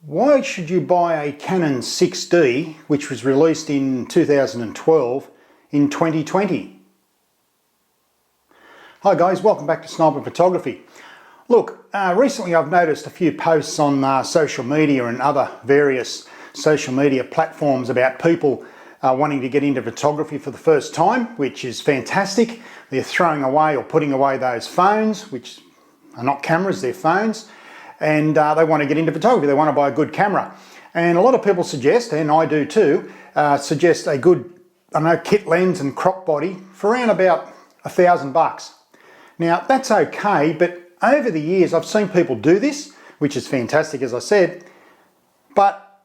Why should you buy a Canon 6D, which was released in 2012, in 2020? Hi guys, welcome back to Sniper Photography. Look, recently I've noticed a few posts on social media and other various social media platforms about people wanting to get into photography for the first time, which is fantastic. They're throwing away or putting away those phones, which are not cameras, they're phones, and they want to get into photography. They want to buy a good camera. And a lot of people suggest, and I do too, suggest a good, kit lens and crop body for around about $1,000. Now that's okay, but over the years I've seen people do this, which is fantastic as I said, but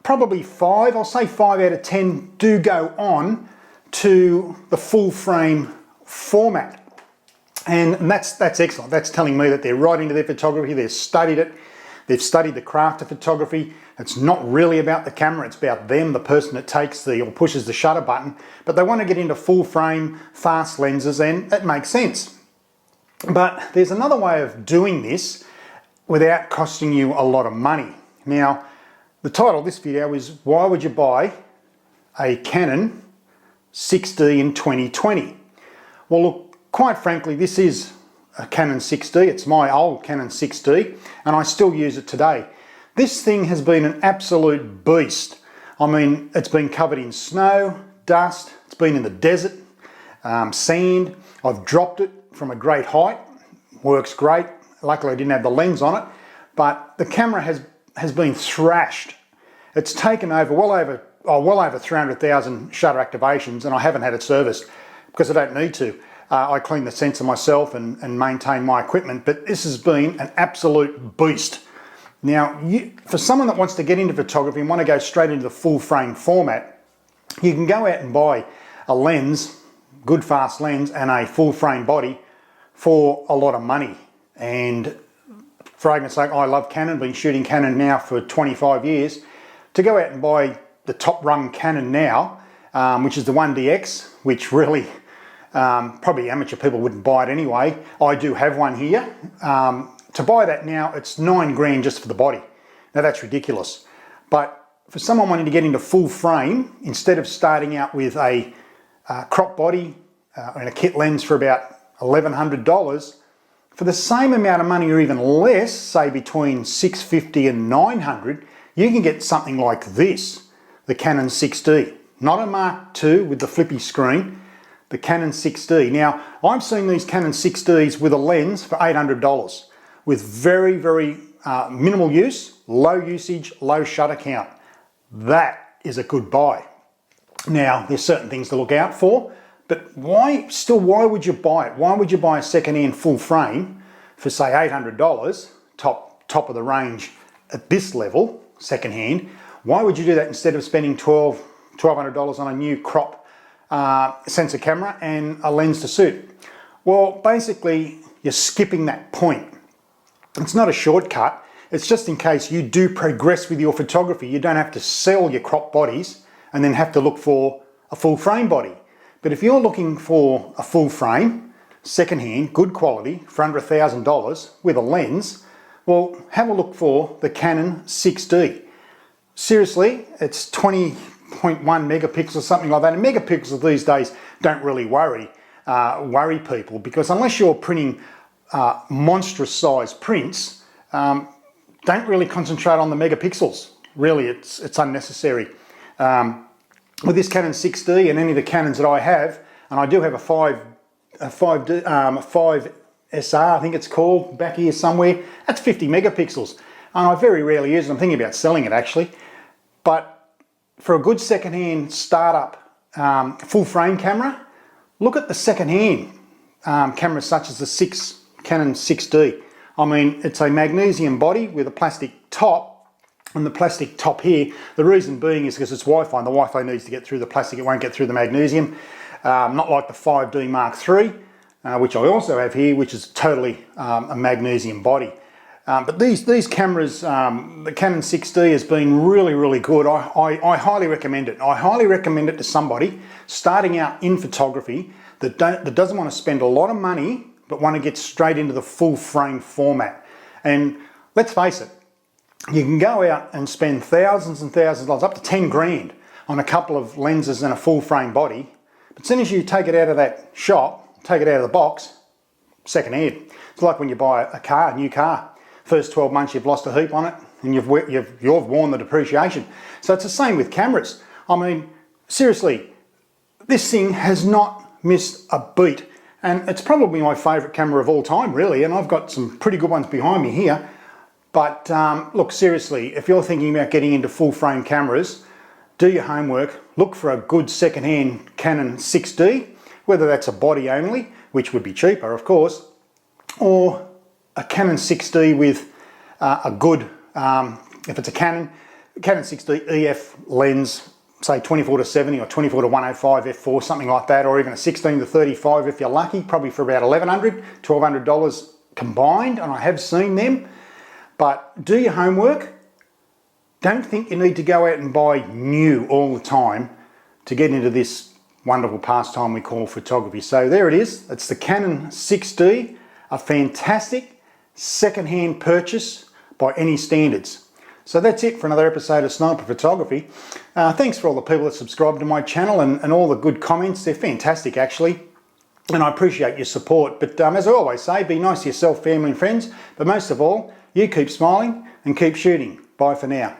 probably I'll say 5 out of 10 do go on to the full frame format. And that's excellent. That's telling me that they're right into their photography, they've studied it, they've studied the craft of photography. It's not really about the camera, it's about them, the person that takes or pushes the shutter button, but they want to get into full frame, fast lenses, and it makes sense. But there's another way of doing this without costing you a lot of money. Now, the title of this video is, why would you buy a Canon 6D in 2020? Well, look, quite frankly, this is a Canon 6D. It's my old Canon 6D, and I still use it today. This thing has been an absolute beast. I mean, it's been covered in snow, dust, it's been in the desert, sand. I've dropped it from a great height, works great. Luckily I didn't have the lens on it, but the camera has been thrashed. It's taken over well over 300,000 shutter activations, and I haven't had it serviced because I don't need to. I clean the sensor myself and maintain my equipment, but this has been an absolute beast. Now, for someone that wants to get into photography and want to go straight into the full frame format, you can go out and buy a lens, good fast lens, and a full frame body for a lot of money. And for argument's sake, I love Canon, been shooting Canon now for 25 years. To go out and buy the top rung Canon now, which is the 1DX, which really probably amateur people wouldn't buy it anyway. I do have one here. To buy that now, it's $9 grand just for the body. Now that's ridiculous. But for someone wanting to get into full frame, instead of starting out with a crop body and a kit lens for about $1,100, for the same amount of money or even less, say between $650 and $900, you can get something like this, the Canon 6D. Not a Mark II with the flippy screen, the Canon 6D. Now, I've seen these Canon 6Ds with a lens for $800 with very, very minimal use, low usage, low shutter count. That is a good buy. Now, there's certain things to look out for, but why would you buy it? Why would you buy a second-hand full frame for say $800, top of the range at this level, second-hand? Why would you do that instead of spending $1,200 on a new crop sensor camera and a lens to suit? Well, basically, you're skipping that point. It's not a shortcut. It's just in case you do progress with your photography. You don't have to sell your crop bodies and then have to look for a full frame body. But if you're looking for a full frame, second-hand, good quality, for under $1,000 with a lens, well, have a look for the Canon 6D. Seriously, it's 20.1 megapixels, something like that. And megapixels these days don't really worry people, because unless you're printing monstrous size prints, don't really concentrate on the megapixels. Really, it's unnecessary. With this Canon 6D and any of the Canons that I have, and I do have a 5SR, I think it's called, back here somewhere, that's 50 megapixels. And I very rarely use it. I'm thinking about selling it actually. But for a good second-hand startup full frame camera, look at the second-hand cameras such as the Canon 6D. I mean, it's a magnesium body with a plastic top, and the plastic top here, the reason being is because it's Wi-Fi, and the Wi-Fi needs to get through the plastic, it won't get through the magnesium. Not like the 5D Mark III, which I also have here, which is totally a magnesium body. But these cameras, the Canon 6D has been really, really good. I highly recommend it. I highly recommend it to somebody starting out in photography that doesn't want to spend a lot of money, but want to get straight into the full frame format. And let's face it, you can go out and spend thousands and thousands of dollars, up to 10 grand, on a couple of lenses and a full frame body. But as soon as you take it out of that shop, take it out of the box, second hand. It's like when you buy a car, a new car. First 12 months you've lost a heap on it and you've worn the depreciation. So it's the same with cameras. I mean, seriously, this thing has not missed a beat, and it's probably my favourite camera of all time, really, and I've got some pretty good ones behind me here. But look, seriously, if you're thinking about getting into full frame cameras, do your homework, look for a good second-hand Canon 6D, whether that's a body only, which would be cheaper, of course, or a Canon 6D with a good, if it's a Canon 6D EF lens, say 24-70 or 24-105 f4, something like that, or even a 16-35 if you're lucky, probably for about $1,100, $1,200 combined, and I have seen them. But do your homework. Don't think you need to go out and buy new all the time to get into this wonderful pastime we call photography. So there it is. It's the Canon 6D, a fantastic second-hand purchase by any standards. So that's it for another episode of Sniper Photography. Thanks for all the people that subscribe to my channel and all the good comments. They're fantastic, actually. And I appreciate your support. But as I always say, be nice to yourself, family and friends. But most of all, you keep smiling and keep shooting. Bye for now.